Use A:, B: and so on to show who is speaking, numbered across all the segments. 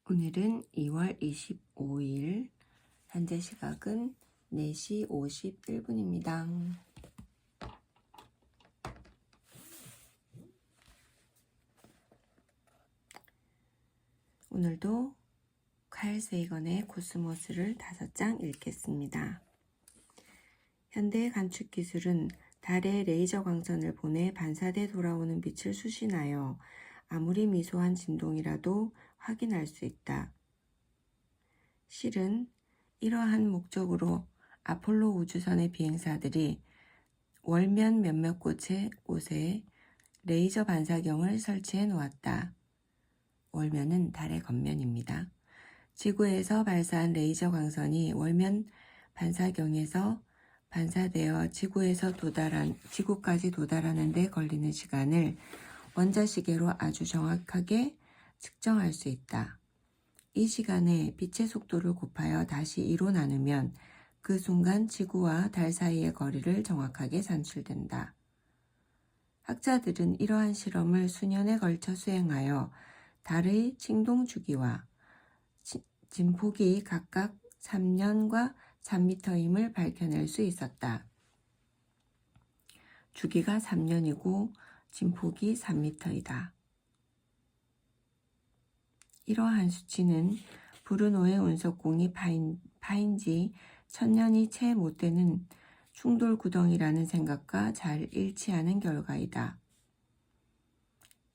A: 오늘은 2월 25일, 현재 시각은 4시 51분입니다. 오늘도 칼 세이건의 코스모스를 5장 읽겠습니다. 현대의 간축 기술은 달에 레이저 광선을 보내 반사돼 돌아오는 빛을 수신하여 아무리 미소한 진동이라도 확인할 수 있다. 실은 이러한 목적으로 아폴로 우주선의 비행사들이 월면 몇몇 곳에 레이저 반사경을 설치해 놓았다. 월면은 달의 겉면입니다. 지구에서 발사한 레이저 광선이 월면 반사경에서 반사되어 지구까지 도달하는 데 걸리는 시간을 원자시계로 아주 정확하게 측정할 수 있다. 이 시간에 빛의 속도를 곱하여 다시 2로 나누면 그 순간 지구와 달 사이의 거리를 정확하게 산출된다. 학자들은 이러한 실험을 수년에 걸쳐 수행하여 달의 칭동 주기와 진폭이 각각 3년과 3m임을 밝혀낼 수 있었다. 주기가 3년이고 진폭이 3m이다. 이러한 수치는 브루노의 운석공이 파인 지 1000년이 채 못되는 충돌 구덩이라는 생각과 잘 일치하는 결과이다.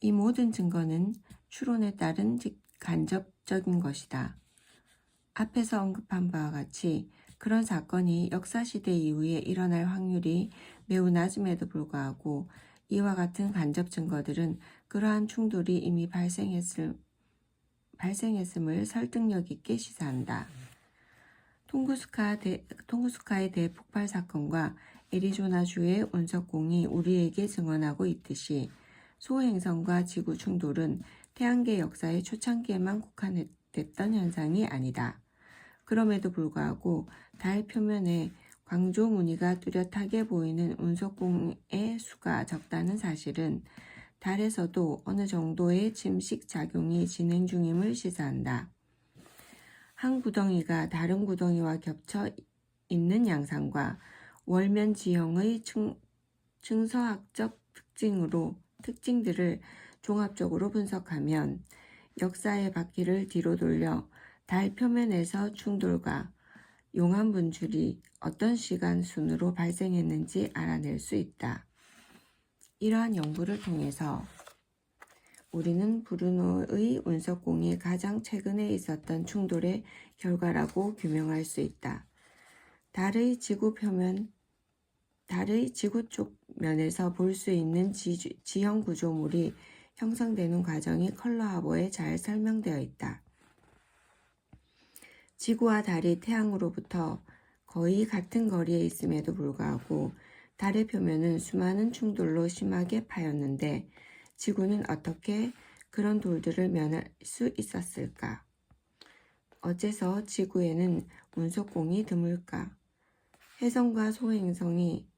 A: 이 모든 증거는 추론에 따른 간접적인 것이다. 앞에서 언급한 바와 같이 그런 사건이 역사시대 이후에 일어날 확률이 매우 낮음에도 불구하고 이와 같은 간접 증거들은 그러한 충돌이 이미 발생했음을 설득력 있게 시사한다. 퉁구스카의 대폭발 사건과 애리조나주의 운석공이 우리에게 증언하고 있듯이 소행성과 지구 충돌은 태양계 역사의 초창기에만 국한됐던 현상이 아니다. 그럼에도 불구하고 달 표면에 광조 무늬가 뚜렷하게 보이는 운석공의 수가 적다는 사실은 달에서도 어느 정도의 침식 작용이 진행 중임을 시사한다. 한 구덩이가 다른 구덩이와 겹쳐 있는 양상과 월면 지형의 증서학적 특징들을 종합적으로 분석하면 역사의 바퀴를 뒤로 돌려 달 표면에서 충돌과 용암 분출이 어떤 시간 순으로 발생했는지 알아낼 수 있다. 이러한 연구를 통해서 우리는 브루노의 운석공이 가장 최근에 있었던 충돌의 결과라고 규명할 수 있다. 달의 지구 쪽 면에서 볼 수 있는 지형 구조물이 형성되는 과정이 컬러 하버에 잘 설명되어 있다. 지구와 달이 태양으로부터 거의 같은 거리에 있음에도 불구하고 달의 표면은 수많은 충돌로 심하게 파였는데 지구는 어떻게 그런 돌들을 면할 수 있었을까? 어째서 지구에는 운석공이 드물까? 혜성과 소행성이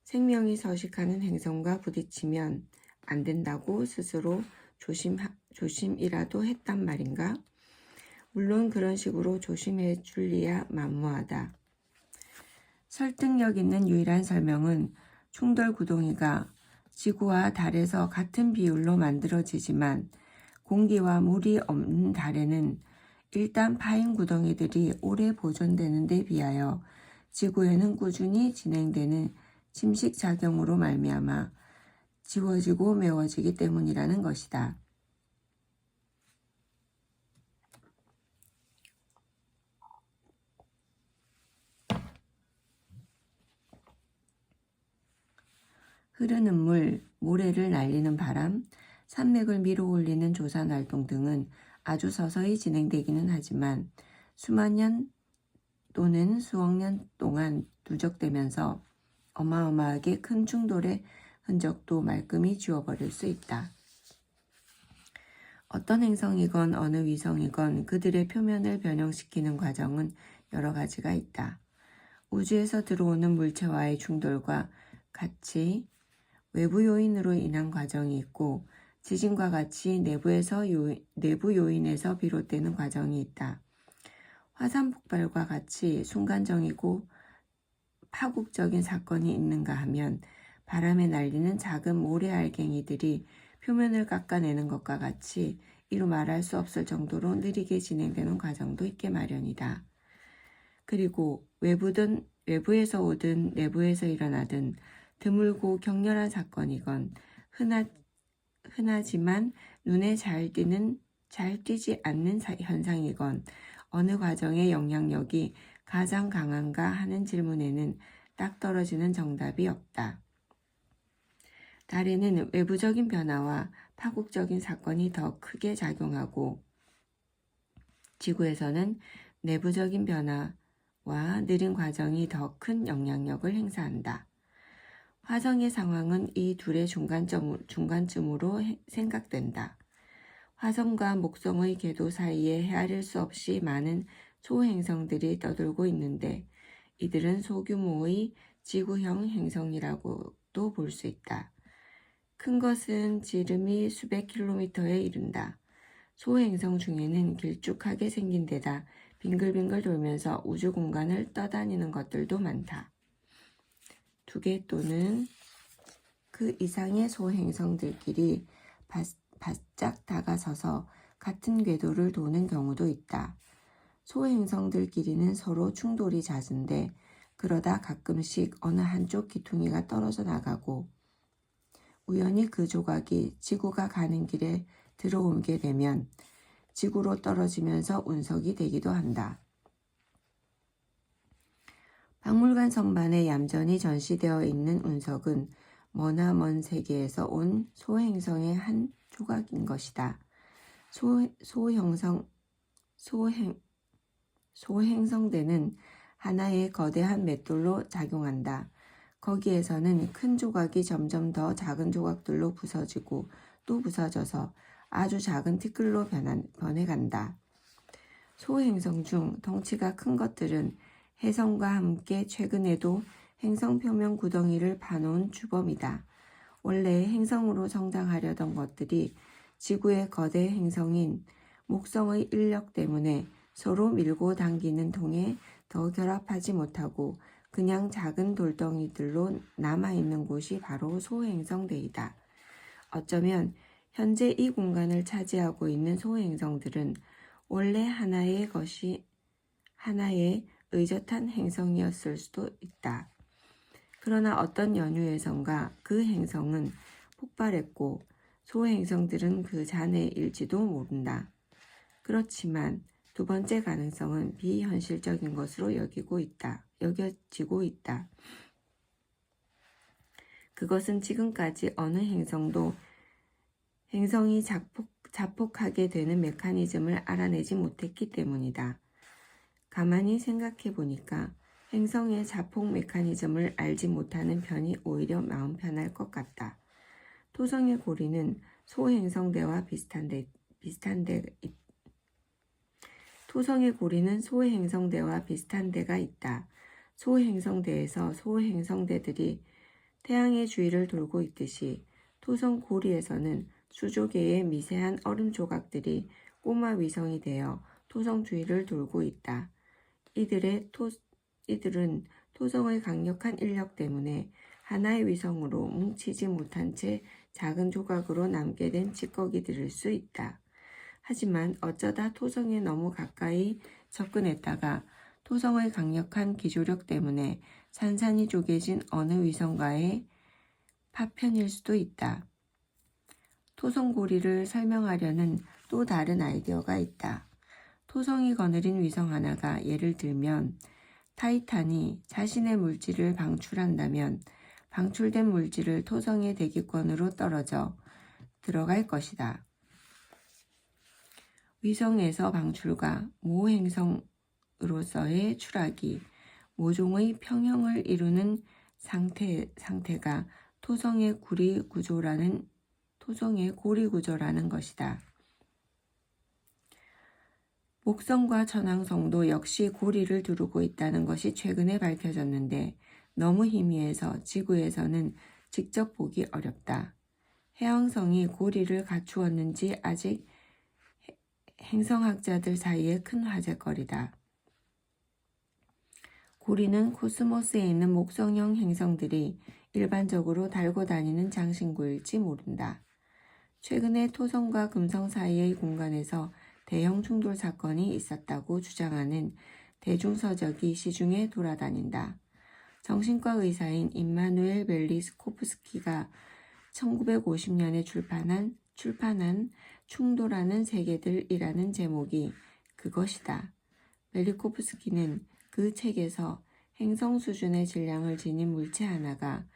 A: 생명이 서식하는 행성과 부딪히면 안 된다고 스스로 조심이라도 했단 말인가? 물론 그런 식으로 조심해 줄리야 만무하다. 설득력 있는 유일한 설명은 충돌 구덩이가 지구와 달에서 같은 비율로 만들어지지만 공기와 물이 없는 달에는 일단 파인 구덩이들이 오래 보존되는 데 비하여 지구에는 꾸준히 진행되는 침식 작용으로 말미암아 지워지고 메워지기 때문이라는 것이다. 흐르는 물, 모래를 날리는 바람, 산맥을 밀어 올리는 조산 활동 등은 아주 서서히 진행되기는 하지만 수만 년 또는 수억 년 동안 누적되면서 어마어마하게 큰 충돌의 흔적도 말끔히 지워버릴 수 있다. 어떤 행성이건 어느 위성이건 그들의 표면을 변형시키는 과정은 여러 가지가 있다. 우주에서 들어오는 물체와의 충돌과 같이 외부 요인으로 인한 과정이 있고 지진과 같이 내부 요인에서 비롯되는 과정이 있다. 화산 폭발과 같이 순간적이고 파국적인 사건이 있는가 하면 바람에 날리는 작은 모래알갱이들이 표면을 깎아내는 것과 같이 이루 말할 수 없을 정도로 느리게 진행되는 과정도 있게 마련이다. 그리고 외부에서 오든 내부에서 일어나든 드물고 격렬한 사건이건 흔하지만 눈에 잘 띄지 않는 현상이건 어느 과정의 영향력이 가장 강한가 하는 질문에는 딱 떨어지는 정답이 없다. 달에는 외부적인 변화와 파국적인 사건이 더 크게 작용하고 지구에서는 내부적인 변화와 느린 과정이 더 큰 영향력을 행사한다. 화성의 상황은 이 둘의 중간쯤으로 생각된다. 화성과 목성의 궤도 사이에 헤아릴 수 없이 많은 소행성들이 떠돌고 있는데 이들은 소규모의 지구형 행성이라고도 볼 수 있다. 큰 것은 지름이 수백 킬로미터에 이른다. 소행성 중에는 길쭉하게 생긴 데다 빙글빙글 돌면서 우주 공간을 떠다니는 것들도 많다. 2개 또는 그 이상의 소행성들끼리 바짝 다가서서 같은 궤도를 도는 경우도 있다. 소행성들끼리는 서로 충돌이 잦은데 그러다 가끔씩 어느 한쪽 기퉁이가 떨어져 나가고 우연히 그 조각이 지구가 가는 길에 들어오게 되면 지구로 떨어지면서 운석이 되기도 한다. 박물관 선반에 얌전히 전시되어 있는 운석은 머나먼 세계에서 온 소행성의 한 조각인 것이다. 소행성대는 하나의 거대한 맷돌로 작용한다. 거기에서는 큰 조각이 점점 더 작은 조각들로 부서지고 또 부서져서 아주 작은 티끌로 변해간다. 소행성 중 덩치가 큰 것들은 해성과 함께 최근에도 행성 표면 구덩이를 파놓은 주범이다. 원래 행성으로 성장하려던 것들이 지구의 거대 행성인 목성의 인력 때문에 서로 밀고 당기는 통에 더 결합하지 못하고 그냥 작은 돌덩이들로 남아있는 곳이 바로 소행성대이다. 어쩌면 현재 이 공간을 차지하고 있는 소행성들은 원래 하나의 의젓한 행성이었을 수도 있다. 그러나 어떤 연유에선가 그 행성은 폭발했고 소행성들은 그 잔해일지도 모른다. 그렇지만 2번째 가능성은 비현실적인 것으로 여겨지고 있다. 그것은 지금까지 어느 행성이 자폭하게 되는 메커니즘을 알아내지 못했기 때문이다. 가만히 생각해 보니까 행성의 자폭 메커니즘을 알지 못하는 편이 오히려 마음 편할 것 같다. 토성의 고리는 소행성대와 비슷한 데가 있다. 소행성대에서 소행성대들이 태양의 주위를 돌고 있듯이 토성 고리에서는 수조 개의 미세한 얼음 조각들이 꼬마 위성이 되어 토성 주위를 돌고 있다. 이들은 토성의 강력한 인력 때문에 하나의 위성으로 뭉치지 못한 채 작은 조각으로 남게 된 찌꺼기들일 수 있다. 하지만 어쩌다 토성에 너무 가까이 접근했다가 토성의 강력한 기조력 때문에 산산이 쪼개진 어느 위성과의 파편일 수도 있다. 토성 고리를 설명하려는 또 다른 아이디어가 있다. 토성이 거느린 위성 하나가 예를 들면 타이탄이 자신의 물질을 방출한다면 방출된 물질을 토성의 대기권으로 떨어져 들어갈 것이다. 위성에서 방출과 모 행성으로서의 추락이 모종의 평형을 이루는 상태가 토성의 고리 구조라는 것이다. 목성과 천왕성도 역시 고리를 두르고 있다는 것이 최근에 밝혀졌는데 너무 희미해서 지구에서는 직접 보기 어렵다. 해왕성이 고리를 갖추었는지 아직 행성학자들 사이에 큰 화제거리다. 고리는 코스모스에 있는 목성형 행성들이 일반적으로 달고 다니는 장신구일지 모른다. 최근에 토성과 금성 사이의 공간에서 대형 충돌 사건이 있었다고 주장하는 대중서적이 시중에 돌아다닌다. 정신과 의사인 임마누엘 벨리스코프스키가 1950년에 출판한 충돌하는 세계들이라는 제목이 그것이다. 벨리코프스키는 그 책에서 행성 수준의 질량을 지닌 물체 하나가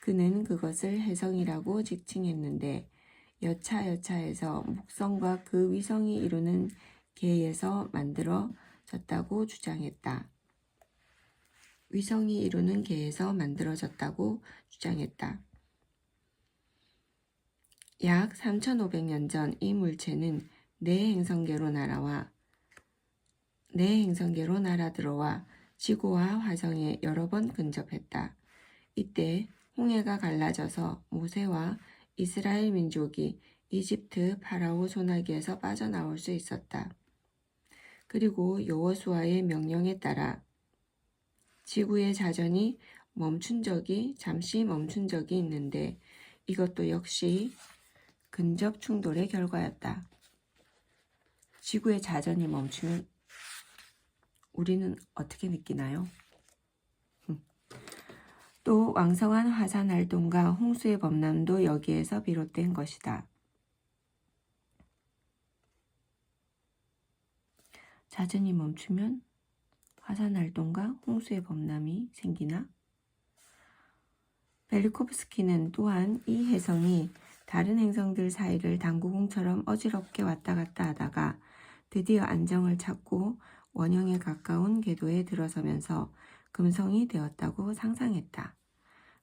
A: 그는 그것을 혜성이라고 지칭했는데 여차여차해서 목성과 그 위성이 이루는 계에서 만들어졌다고 주장했다. 위성이 이루는 계에서 만들어졌다고 주장했다. 약 3,500년 전 이 물체는 내 행성계로 날아들어와 지구와 화성에 여러 번 근접했다. 이때 홍해가 갈라져서 모세와 이스라엘 민족이 이집트 파라오 소나기에서 빠져나올 수 있었다. 그리고 여호수아의 명령에 따라 지구의 자전이 잠시 멈춘 적이 있는데 이것도 역시 근접 충돌의 결과였다. 지구의 자전이 멈추면 우리는 어떻게 느끼나요? 또 왕성한 화산 활동과 홍수의 범람도 여기에서 비롯된 것이다. 자전이 멈추면 화산 활동과 홍수의 범람이 생기나? 벨리코프스키는 또한 이 혜성이 다른 행성들 사이를 당구공처럼 어지럽게 왔다 갔다 하다가 드디어 안정을 찾고 원형에 가까운 궤도에 들어서면서 금성이 되었다고 상상했다.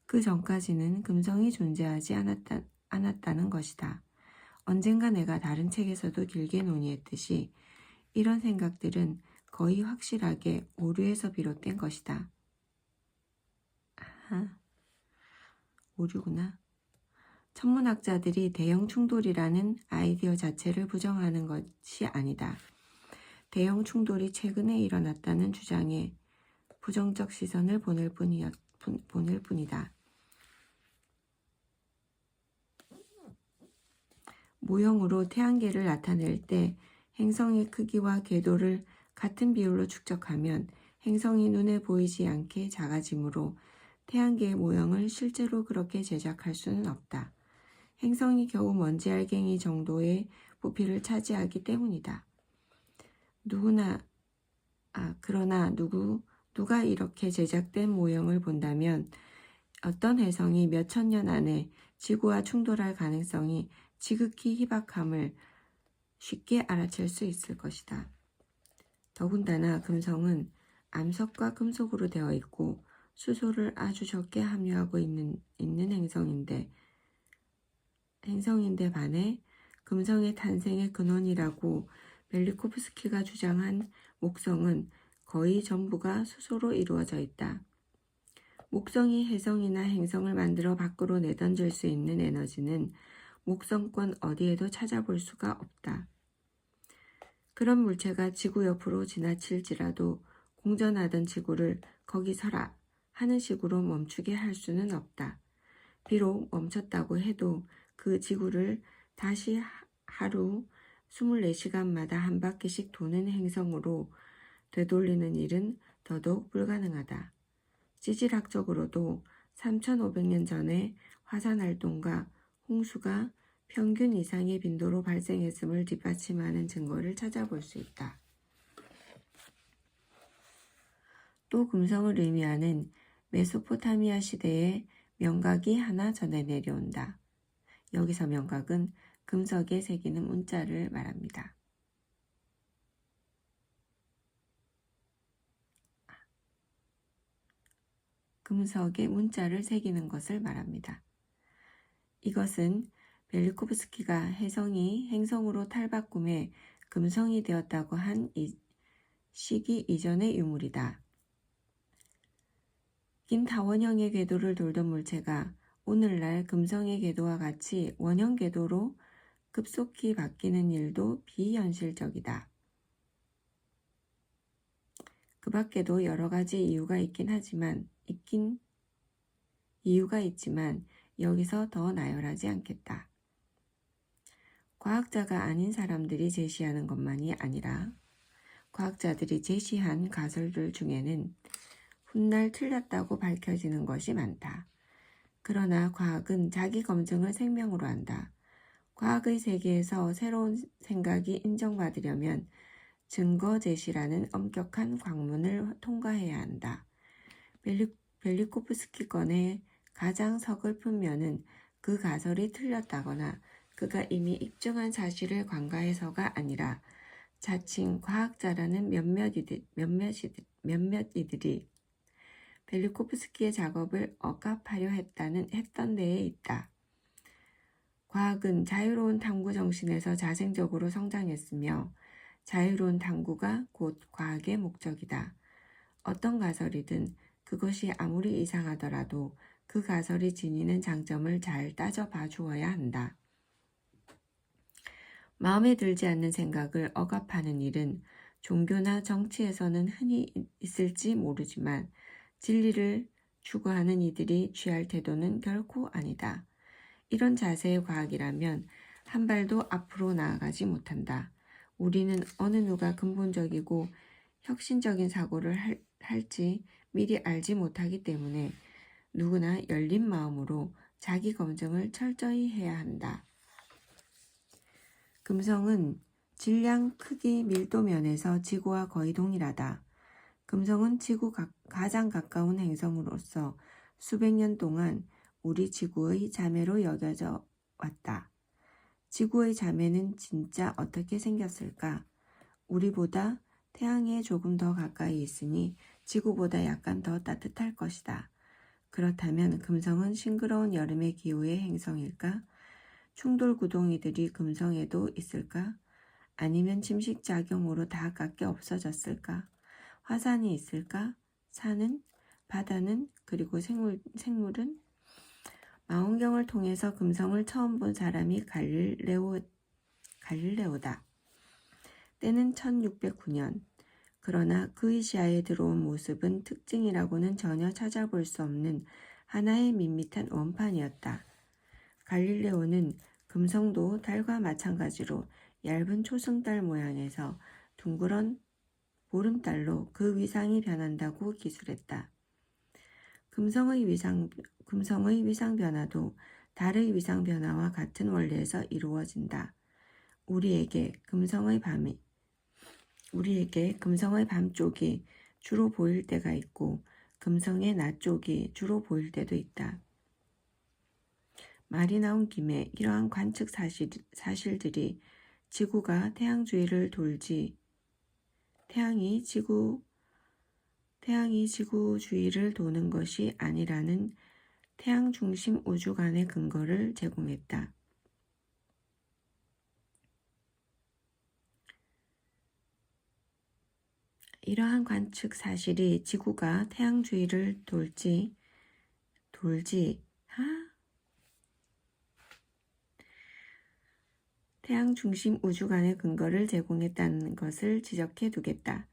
A: 그 전까지는 금성이 존재하지 않았다는 것이다. 언젠가 내가 다른 책에서도 길게 논의했듯이 이런 생각들은 거의 확실하게 오류에서 비롯된 것이다. 아하, 오류구나. 천문학자들이 대형 충돌이라는 아이디어 자체를 부정하는 것이 아니다. 대형 충돌이 최근에 일어났다는 주장에 부정적 시선을 보낼 뿐이다. 모형으로 태양계를 나타낼 때 행성의 크기와 궤도를 같은 비율로 축적하면 행성이 눈에 보이지 않게 작아지므로 태양계의 모형을 실제로 그렇게 제작할 수는 없다. 행성이 겨우 먼지 알갱이 정도의 부피를 차지하기 때문이다. 그러나 누가 이렇게 제작된 모형을 본다면 어떤 혜성이 몇천 년 안에 지구와 충돌할 가능성이 지극히 희박함을 쉽게 알아챌 수 있을 것이다. 더군다나 금성은 암석과 금속으로 되어 있고 수소를 아주 적게 함유하고 있는 행성인데 반해 금성의 탄생의 근원이라고 벨리코프스키가 주장한 목성은 거의 전부가 수소로 이루어져 있다. 목성이 혜성이나 행성을 만들어 밖으로 내던질 수 있는 에너지는 목성권 어디에도 찾아볼 수가 없다. 그런 물체가 지구 옆으로 지나칠지라도 공전하던 지구를 거기 서라 하는 식으로 멈추게 할 수는 없다. 비록 멈췄다고 해도 그 지구를 다시 하루 24시간마다 한 바퀴씩 도는 행성으로 되돌리는 일은 더더욱 불가능하다. 지질학적으로도 3,500년 전에 화산활동과 홍수가 평균 이상의 빈도로 발생했음을 뒷받침하는 증거를 찾아볼 수 있다. 또 금성을 의미하는 메소포타미아 시대의 명각이 하나 전해 내려온다. 여기서 명각은 금석에 새기는 문자를 말합니다. 금석에 문자를 새기는 것을 말합니다. 이것은 벨리코프스키가 혜성이 행성으로 탈바꿈해 금성이 되었다고 한 시기 이전의 유물이다. 긴 타원형의 궤도를 돌던 물체가 오늘날 금성의 궤도와 같이 원형 궤도로 급속히 바뀌는 일도 비현실적이다. 그 밖에도 여러 가지 이유가 있지만 여기서 더 나열하지 않겠다. 과학자가 아닌 사람들이 제시하는 것만이 아니라 과학자들이 제시한 가설들 중에는 훗날 틀렸다고 밝혀지는 것이 많다. 그러나 과학은 자기 검증을 생명으로 한다. 과학의 세계에서 새로운 생각이 인정받으려면 증거 제시라는 엄격한 관문을 통과해야 한다. 벨리코프스키 건의 가장 서글픈 면은 그 가설이 틀렸다거나 그가 이미 입증한 사실을 관가해서가 아니라 자칭 과학자라는 몇몇 이들이 벨리코프스키의 작업을 억압하려 했던 데에 있다. 과학은 자유로운 탐구 정신에서 자생적으로 성장했으며 자유로운 탐구가 곧 과학의 목적이다. 어떤 가설이든 그것이 아무리 이상하더라도 그 가설이 지니는 장점을 잘 따져봐 주어야 한다. 마음에 들지 않는 생각을 억압하는 일은 종교나 정치에서는 흔히 있을지 모르지만 진리를 추구하는 이들이 취할 태도는 결코 아니다. 이런 자세의 과학이라면 한 발도 앞으로 나아가지 못한다. 우리는 어느 누가 근본적이고 혁신적인 사고를 할지 미리 알지 못하기 때문에 누구나 열린 마음으로 자기 검증을 철저히 해야 한다. 금성은 질량, 크기, 밀도 면에서 지구와 거의 동일하다. 금성은 지구 가장 가까운 행성으로서 수백 년 동안 우리 지구의 자매로 여겨져 왔다. 지구의 자매는 진짜 어떻게 생겼을까? 우리보다 태양에 조금 더 가까이 있으니 지구보다 약간 더 따뜻할 것이다. 그렇다면 금성은 싱그러운 여름의 기후의 행성일까? 충돌 구덩이들이 금성에도 있을까? 아니면 침식작용으로 다 깎여 없어졌을까? 화산이 있을까? 산은? 바다는? 그리고 생물은? 망원경을 통해서 금성을 처음 본 사람이 갈릴레오다. 때는 1609년. 그러나 그의 시야에 들어온 모습은 특징이라고는 전혀 찾아볼 수 없는 하나의 밋밋한 원판이었다. 갈릴레오는 금성도 달과 마찬가지로 얇은 초승달 모양에서 둥그런 보름달로 그 위상이 변한다고 기술했다. 금성의 위상 변화도 달의 위상 변화와 같은 원리에서 이루어진다. 우리에게 금성의 밤 쪽이 주로 보일 때가 있고 금성의 낮 쪽이 주로 보일 때도 있다. 말이 나온 김에 이러한 관측 사실들이 지구가 태양이 지구 주위를 도는 것이 아니라는 태양 중심 우주관의 근거를 제공했다. 이러한 관측 사실이 지구가 태양 주위를 태양 중심 우주관의 근거를 제공했다는 것을 지적해 두겠다.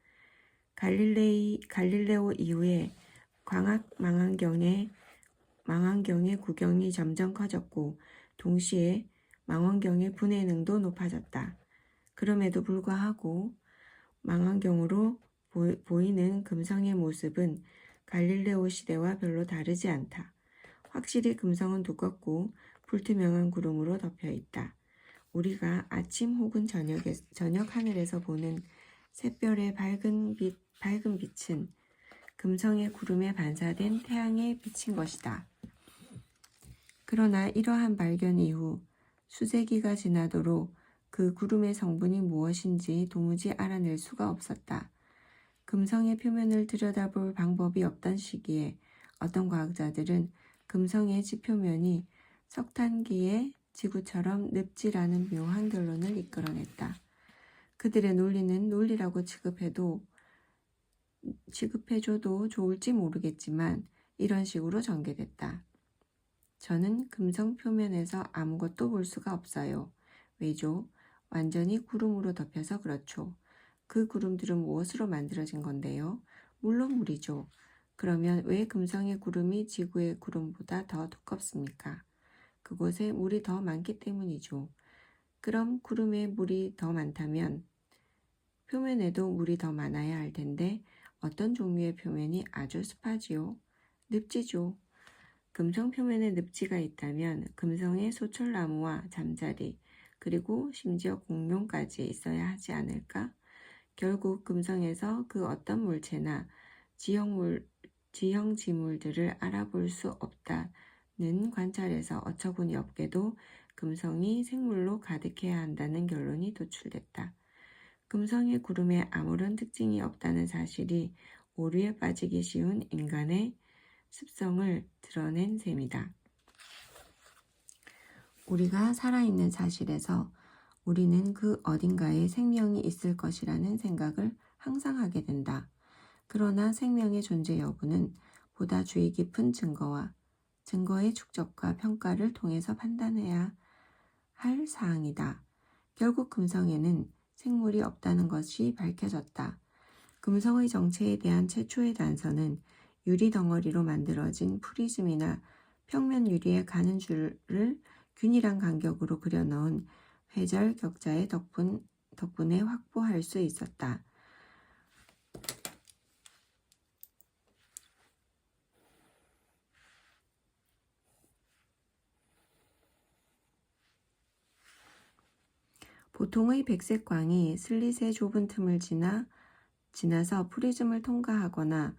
A: 갈릴레오 이후에 광학 망원경의 구경이 점점 커졌고 동시에 망원경의 분해능도 높아졌다. 그럼에도 불구하고 망원경으로 보이는 금성의 모습은 갈릴레오 시대와 별로 다르지 않다. 확실히 금성은 두껍고 불투명한 구름으로 덮여 있다. 우리가 아침 혹은 저녁 하늘에서 보는 샛별의 밝은 빛은 금성의 구름에 반사된 태양의 빛인 것이다. 그러나 이러한 발견 이후 수세기가 지나도록 그 구름의 성분이 무엇인지 도무지 알아낼 수가 없었다. 금성의 표면을 들여다볼 방법이 없던 시기에 어떤 과학자들은 금성의 지표면이 석탄기의 지구처럼 늪지라는 묘한 결론을 이끌어냈다. 그들의 논리는 논리라고 취급해줘도 좋을지 모르겠지만 이런 식으로 전개됐다. 저는 금성 표면에서 아무것도 볼 수가 없어요. 왜죠? 완전히 구름으로 덮여서 그렇죠. 그 구름들은 무엇으로 만들어진 건데요? 물론 물이죠. 그러면 왜 금성의 구름이 지구의 구름보다 더 두껍습니까? 그곳에 물이 더 많기 때문이죠. 그럼 구름에 물이 더 많다면 표면에도 물이 더 많아야 할 텐데 어떤 종류의 표면이 아주 습하지요? 늪지죠. 금성 표면에 늪지가 있다면 금성에 소철나무와 잠자리 그리고 심지어 공룡까지 있어야 하지 않을까? 결국 금성에서 그 어떤 물체나 지형 지물들을 알아볼 수 없다는 관찰에서 어처구니 없게도 금성이 생물로 가득해야 한다는 결론이 도출됐다. 금성의 구름에 아무런 특징이 없다는 사실이 오류에 빠지기 쉬운 인간의 습성을 드러낸 셈이다. 우리가 살아있는 사실에서 우리는 그 어딘가에 생명이 있을 것이라는 생각을 항상 하게 된다. 그러나 생명의 존재 여부는 보다 주의 깊은 증거의 축적과 평가를 통해서 판단해야 할 사항이다. 결국 금성에는 생물이 없다는 것이 밝혀졌다. 금성의 정체에 대한 최초의 단서는 유리 덩어리로 만들어진 프리즘이나 평면 유리에 가는 줄을 균일한 간격으로 그려넣은 회절 격자의 덕분에 확보할 수 있었다. 보통의 백색 광이 슬릿의 좁은 틈을 지나서 프리즘을 통과하거나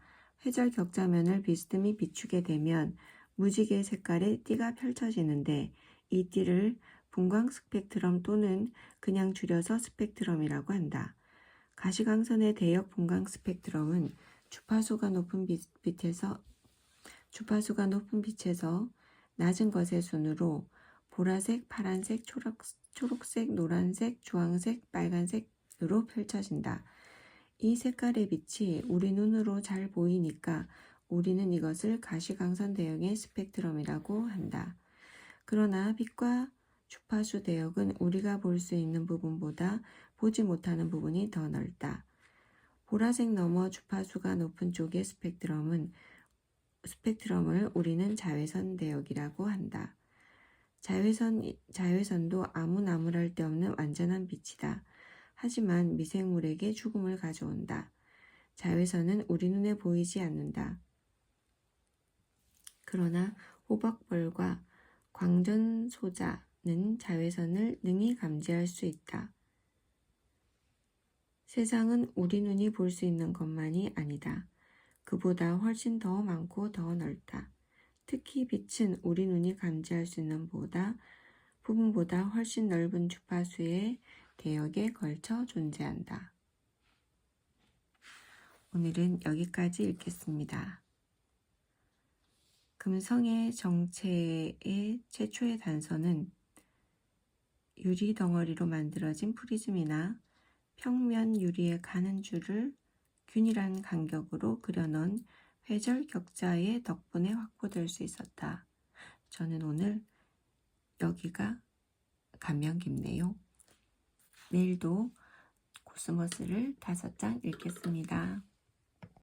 A: 회절 격자면을 비스듬히 비추게 되면 무지개 색깔의 띠가 펼쳐지는데 이 띠를 분광 스펙트럼 또는 그냥 줄여서 스펙트럼이라고 한다. 가시광선의 대역 분광 스펙트럼은 주파수가 높은 빛에서 낮은 것의 순으로 보라색, 파란색, 초록색, 노란색, 주황색, 빨간색으로 펼쳐진다. 이 색깔의 빛이 우리 눈으로 잘 보이니까 우리는 이것을 가시광선 대역의 스펙트럼이라고 한다. 그러나 빛과 주파수 대역은 우리가 볼 수 있는 부분보다 보지 못하는 부분이 더 넓다. 보라색 넘어 주파수가 높은 쪽의 스펙트럼을 우리는 자외선 대역이라고 한다. 자외선도 나무랄 데 없는 완전한 빛이다. 하지만 미생물에게 죽음을 가져온다. 자외선은 우리 눈에 보이지 않는다. 그러나 호박벌과 광전소자는 자외선을 능히 감지할 수 있다. 세상은 우리 눈이 볼 수 있는 것만이 아니다. 그보다 훨씬 더 많고 더 넓다. 특히 빛은 우리 눈이 감지할 수 있는 부분보다 훨씬 넓은 주파수의 대역에 걸쳐 존재한다. 오늘은 여기까지 읽겠습니다. 금성의 정체의 최초의 단서는 유리 덩어리로 만들어진 프리즘이나 평면 유리에 가는 줄을 균일한 간격으로 그려놓은 회절 격자의 덕분에 확보될 수 있었다. 저는 오늘 여기가 감명 깊네요. 내일도 코스모스를 5장 읽겠습니다.